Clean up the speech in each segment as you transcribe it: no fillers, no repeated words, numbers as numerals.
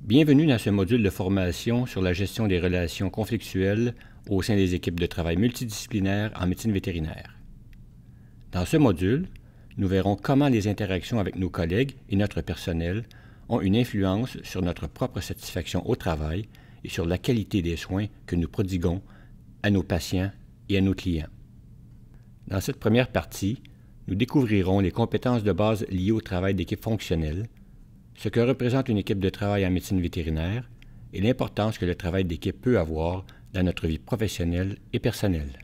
Bienvenue dans ce module de formation sur la gestion des relations conflictuelles au sein des équipes de travail multidisciplinaires en médecine vétérinaire. Dans ce module, nous verrons comment les interactions avec nos collègues et notre personnel ont une influence sur notre propre satisfaction au travail et sur la qualité des soins que nous prodiguons à nos patients et à nos clients. Dans cette première partie, nous découvrirons les compétences de base liées au travail d'équipe fonctionnelle, ce que représente une équipe de travail en médecine vétérinaire et l'importance que le travail d'équipe peut avoir dans notre vie professionnelle et personnelle.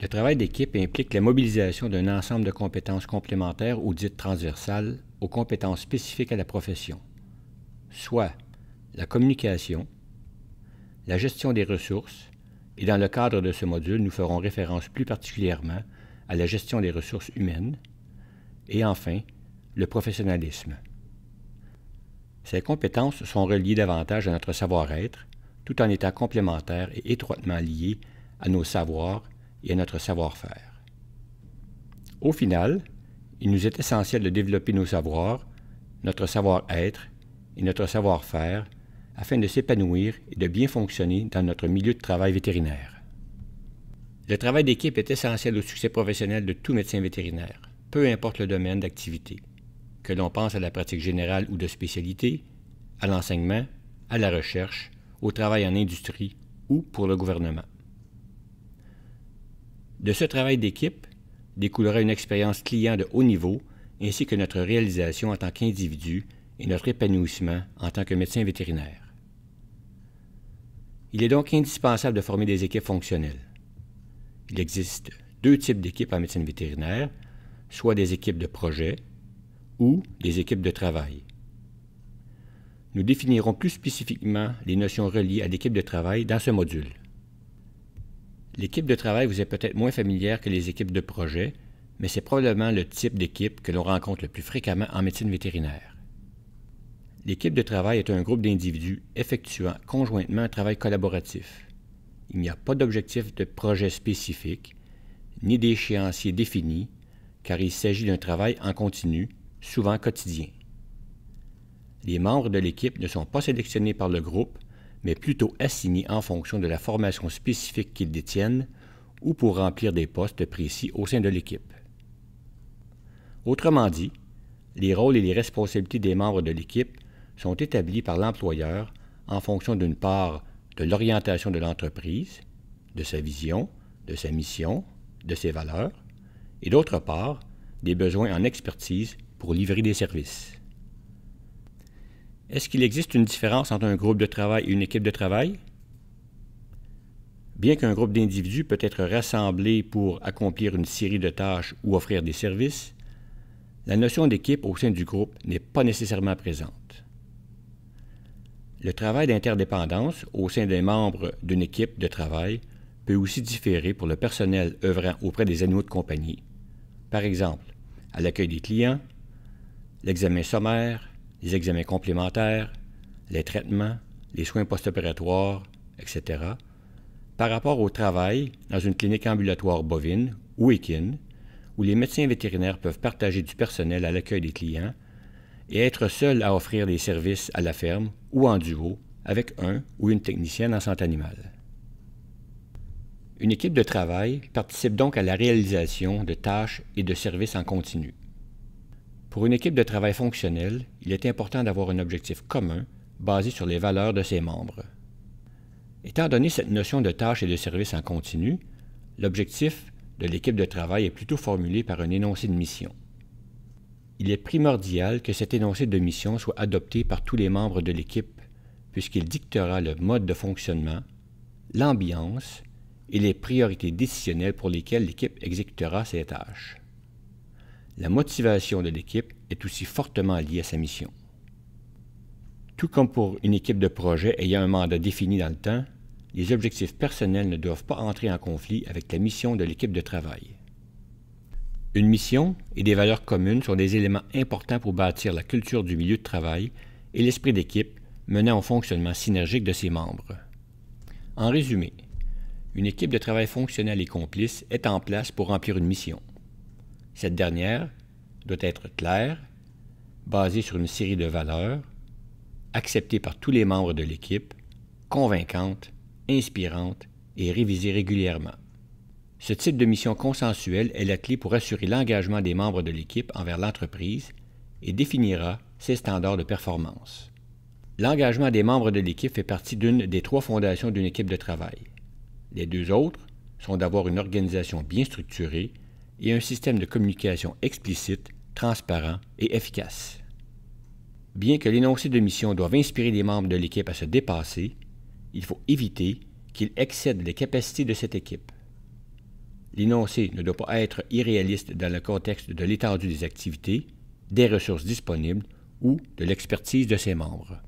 Le travail d'équipe implique la mobilisation d'un ensemble de compétences complémentaires ou dites transversales aux compétences spécifiques à la profession, soit la communication, la gestion des ressources, et dans le cadre de ce module, nous ferons référence plus particulièrement à la gestion des ressources humaines, et enfin, le professionnalisme. Ces compétences sont reliées davantage à notre savoir-être, tout en étant complémentaires et étroitement liées à nos savoirs et à notre savoir-faire. Au final, il nous est essentiel de développer nos savoirs, notre savoir-être et notre savoir-faire afin de s'épanouir et de bien fonctionner dans notre milieu de travail vétérinaire. Le travail d'équipe est essentiel au succès professionnel de tout médecin vétérinaire, peu importe le domaine d'activité, que l'on pense à la pratique générale ou de spécialité, à l'enseignement, à la recherche, au travail en industrie ou pour le gouvernement. De ce travail d'équipe découlera une expérience client de haut niveau ainsi que notre réalisation en tant qu'individu et notre épanouissement en tant que médecin vétérinaire. Il est donc indispensable de former des équipes fonctionnelles. Il existe deux types d'équipes en médecine vétérinaire, soit des équipes de projet ou des équipes de travail. Nous définirons plus spécifiquement les notions reliées à l'équipe de travail dans ce module. L'équipe de travail vous est peut-être moins familière que les équipes de projet, mais c'est probablement le type d'équipe que l'on rencontre le plus fréquemment en médecine vétérinaire. L'équipe de travail est un groupe d'individus effectuant conjointement un travail collaboratif. Il n'y a pas d'objectif de projet spécifique, ni d'échéancier défini, car il s'agit d'un travail en continu, souvent quotidien. Les membres de l'équipe ne sont pas sélectionnés par le groupe, mais plutôt assignés en fonction de la formation spécifique qu'ils détiennent ou pour remplir des postes précis au sein de l'équipe. Autrement dit, les rôles et les responsabilités des membres de l'équipe sont établis par l'employeur en fonction d'une part de l'orientation de l'entreprise, de sa vision, de sa mission, de ses valeurs, et d'autre part, des besoins en expertise pour livrer des services. Est-ce qu'il existe une différence entre un groupe de travail et une équipe de travail? Bien qu'un groupe d'individus peut être rassemblé pour accomplir une série de tâches ou offrir des services, la notion d'équipe au sein du groupe n'est pas nécessairement présente. Le travail d'interdépendance au sein des membres d'une équipe de travail peut aussi différer pour le personnel œuvrant auprès des animaux de compagnie. Par exemple, à l'accueil des clients, l'examen sommaire, les examens complémentaires, les traitements, les soins post-opératoires, etc., par rapport au travail dans une clinique ambulatoire bovine ou équine, où les médecins vétérinaires peuvent partager du personnel à l'accueil des clients et être seuls à offrir des services à la ferme ou en duo avec un ou une technicienne en santé animale. Une équipe de travail participe donc à la réalisation de tâches et de services en continu. Pour une équipe de travail fonctionnelle, il est important d'avoir un objectif commun basé sur les valeurs de ses membres. Étant donné cette notion de tâches et de services en continu, l'objectif de l'équipe de travail est plutôt formulé par un énoncé de mission. Il est primordial que cet énoncé de mission soit adopté par tous les membres de l'équipe, puisqu'il dictera le mode de fonctionnement, l'ambiance et les priorités décisionnelles pour lesquelles l'équipe exécutera ses tâches. La motivation de l'équipe est aussi fortement liée à sa mission. Tout comme pour une équipe de projet ayant un mandat défini dans le temps, les objectifs personnels ne doivent pas entrer en conflit avec la mission de l'équipe de travail. Une mission et des valeurs communes sont des éléments importants pour bâtir la culture du milieu de travail et l'esprit d'équipe menant au fonctionnement synergique de ses membres. En résumé, une équipe de travail fonctionnelle et complice est en place pour remplir une mission. Cette dernière doit être claire, basée sur une série de valeurs, acceptée par tous les membres de l'équipe, convaincante, inspirante et révisée régulièrement. Ce type de mission consensuelle est la clé pour assurer l'engagement des membres de l'équipe envers l'entreprise et définira ses standards de performance. L'engagement des membres de l'équipe fait partie d'une des 3 fondations d'une équipe de travail. Les 2 autres sont d'avoir une organisation bien structurée et un système de communication explicite, transparent et efficace. Bien que l'énoncé de mission doive inspirer les membres de l'équipe à se dépasser, il faut éviter qu'il excède les capacités de cette équipe. L'énoncé ne doit pas être irréaliste dans le contexte de l'étendue des activités, des ressources disponibles ou de l'expertise de ses membres.